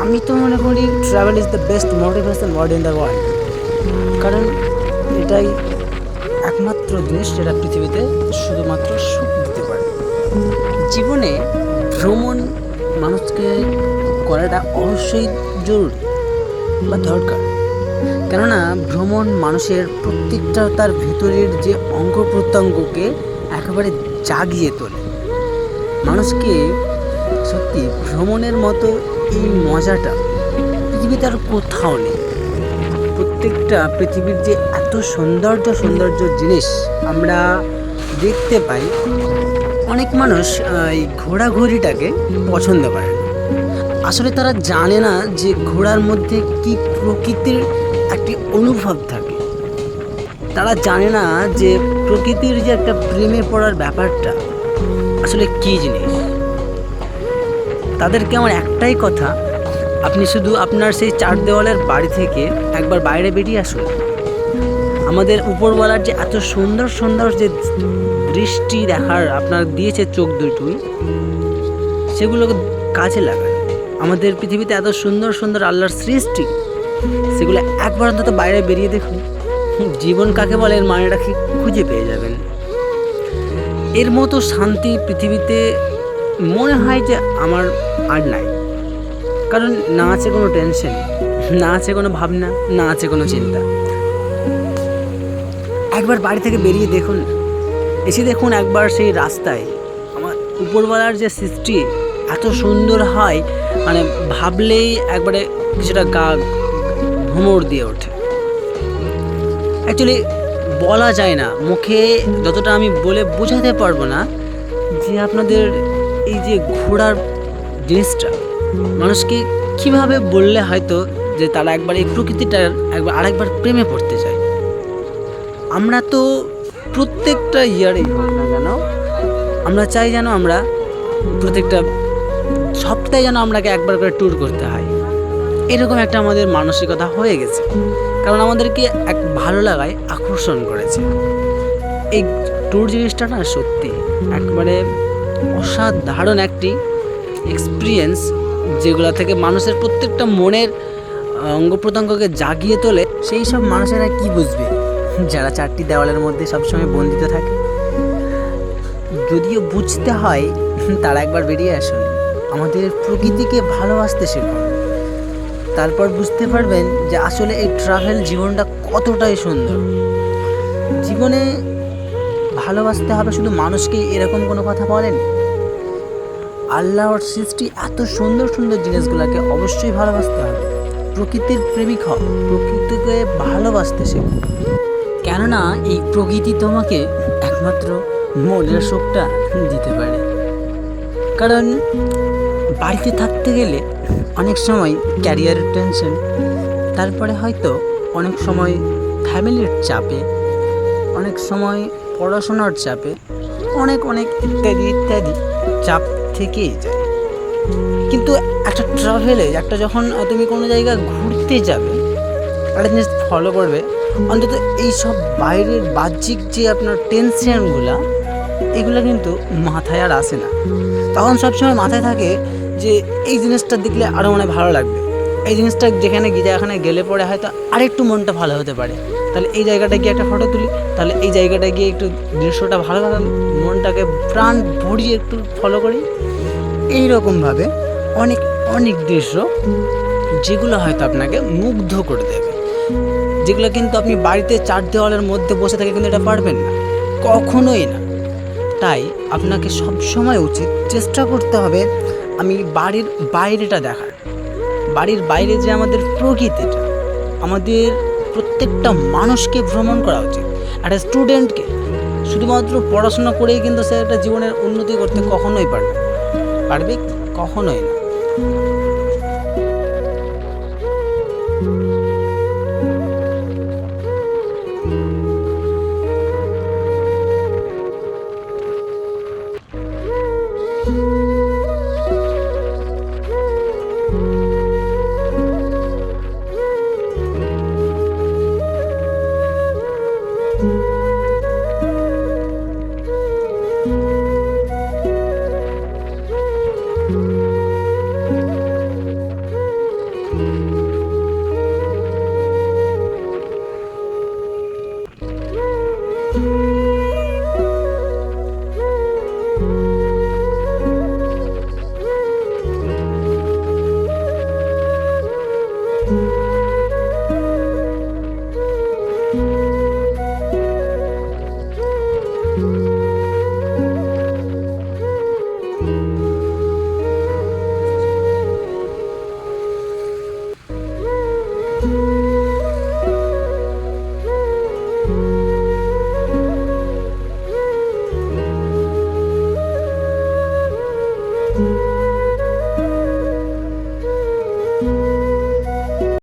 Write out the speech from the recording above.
আমি তো মনে করি travel is the best motivation word in the world. কারণ এটাই একমাত্র জিনিস যেটা পৃথিবীতে শুধুমাত্র সুখ দিতে পারে। জীবনে ভ্রমণ মানুষকে করাটা অবশ্যই জরুরি বা দরকার। কেননা ভ্রমণ মানুষের প্রত্যেকটা তার ভিতরের যে অঙ্গ প্রত্যঙ্গকে একেবারে জাগিয়ে তোলে। মানুষকে সত্যি ভ্রমণের মতো এই মজাটা পৃথিবীতে আর কোথাও নেই। প্রত্যেকটা পৃথিবীর যে এত সৌন্দর্য জিনিস আমরা দেখতে পাই, অনেক মানুষ এই ঘোরাঘুরিটাকে পছন্দ করে না। আসলে তারা জানে না যে ঘোড়ার মধ্যে কি প্রকৃতির একটি অনুভব থাকে। তারা জানে না যে প্রকৃতির যে একটা প্রেমে পড়ার ব্যাপারটা আসলে কী জিনিস। তাদেরকে আমার একটাই কথা, আপনি শুধু আপনার সেই চার দেওয়ালের বাড়ি থেকে একবার বাইরে বেরিয়ে আসুন। আমাদের উপরওয়ালার যে এত সুন্দর যে দৃষ্টি দেখার আপনার দিয়েছে চোখ দুটোই, সেগুলোকে কাজে লাগান। আমাদের পৃথিবীতে এত সুন্দর আল্লাহর সৃষ্টি, সেগুলো একবার অন্তত বাইরে বেরিয়ে দেখুন। জীবন কাকে বলে এর মানেটা খুঁজে পেয়ে যাবেন। এর মতো শান্তি পৃথিবীতে মনে হয় যে আমার আর নাই। কারণ না আছে কোনো টেনশন, না আছে কোনো ভাবনা, না আছে কোনো চিন্তা। একবার বাড়ি থেকে বেরিয়ে দেখুন, এসে দেখুন একবার সেই রাস্তায় আমার উপরওয়ালার যে সৃষ্টি এত সুন্দর হয়, মানে ভাবলেই একবারে কিছুটা গা ভ্রমর দিয়ে ওঠে। অ্যাকচুয়ালি বলা যায় না মুখে, যতটা আমি বলে বোঝাতে পারবো না যে আপনাদের এই যে ঘোরার জিনিসটা মানুষকে কীভাবে বললে হয়তো যে তারা একবার এই প্রকৃতিটার একবার আরেকবার প্রেমে পড়তে চায়। আমরা তো প্রত্যেকটা ইয়ারেই হোক না কেন, আমরা চাই যেন আমরা প্রত্যেকটা সপ্তাহে যেন আমরাকে একবার করে ট্যুর করতে হয়। এরকম একটা আমাদের মানসিকতা হয়ে গেছে, কারণ আমাদেরকে এক ভালো লাগায় আকর্ষণ করেছে। এই ট্যুর জিনিসটা না সত্যি একবারে অসাধারণ একটি এক্সপিরিয়েন্স, যেগুলো থেকে মানুষের প্রত্যেকটা মনের অঙ্গ প্রত্যঙ্গকে জাগিয়ে তোলে। সেই সব মানুষেরা কি বুঝবে যারা চারটি দেওয়ালের মধ্যে সবসময় বন্দিত থাকে। যদিও বুঝতে হয়, তারা একবার বেরিয়ে আসুন, আমাদের প্রকৃতিকে ভালোবাসতে শেখুন। তারপর বুঝতে পারবেন যে আসলে এই ট্রাভেল জীবনটা কতটাই সুন্দর। জীবনে ভালোবাসতে হবে শুধু মানুষকেই, এরকম কোনো কথা বলেনি। আল্লাহর সৃষ্টি এত সুন্দর জিনিসগুলোকে অবশ্যই ভালোবাসতে হবে। প্রকৃতির প্রেমিক হও, প্রকৃতিকে ভালোবাসতে শেখো। কেননা এই প্রকৃতি তোমাকে একমাত্র মনের সুখটা দিতে পারে। কারণ বাড়িতে থাকতে গেলে অনেক সময় ক্যারিয়ারের টেনশন, তারপরে হয়তো অনেক সময় ফ্যামিলির চাপে, অনেক সময় পড়াশোনার চাপে, অনেক ইত্যাদি চাপ থেকেই যায়। কিন্তু একটা ট্রাভেলে যখন তুমি কোনো জায়গায় ঘুরতে যাবে, একটা জিনিস ফলো করবে, অন্তত এই সব বাইরের বাহ্যিক যে আপনার টেনশনগুলো, এগুলো কিন্তু মাথায় আর আসে না। তখন সবসময় মাথায় থাকে যে এই জিনিসটা দেখলে আরও মনে ভালো লাগবে, এই জিনিসটা যেখানে গেলে পরে হয়তো আরেকটু মনটা ভালো হতে পারে, তাহলে এই জায়গাটা গিয়ে একটা ফটো তুলি, তাহলে এই জায়গাটা গিয়ে একটু দৃশ্যটা ভালো মনটাকে প্রাণ ভরিয়ে একটু ফলো করি। এইরকমভাবে অনেক দৃশ্য যেগুলো হয়তো আপনাকে মুগ্ধ করে দেবে, যেগুলো কিন্তু আপনি বাড়িতে চার দেওয়ালের মধ্যে বসে থেকে কিন্তু এটা পারবেন না, কখনোই না। তাই আপনাকে সবসময় উচিত চেষ্টা করতে হবে আমি বাড়ির বাইরেটা দেখার। বাড়ির বাইরে যে আমাদের প্রকৃতিটা, আমাদের প্রত্যেকটা মানুষকে ভ্রমণ করা উচিত। একটা স্টুডেন্টকে শুধুমাত্র পড়াশোনা করেই কিন্তু সে একটা জীবনের উন্নতি করতে কখনোই পারবে কখনোই না।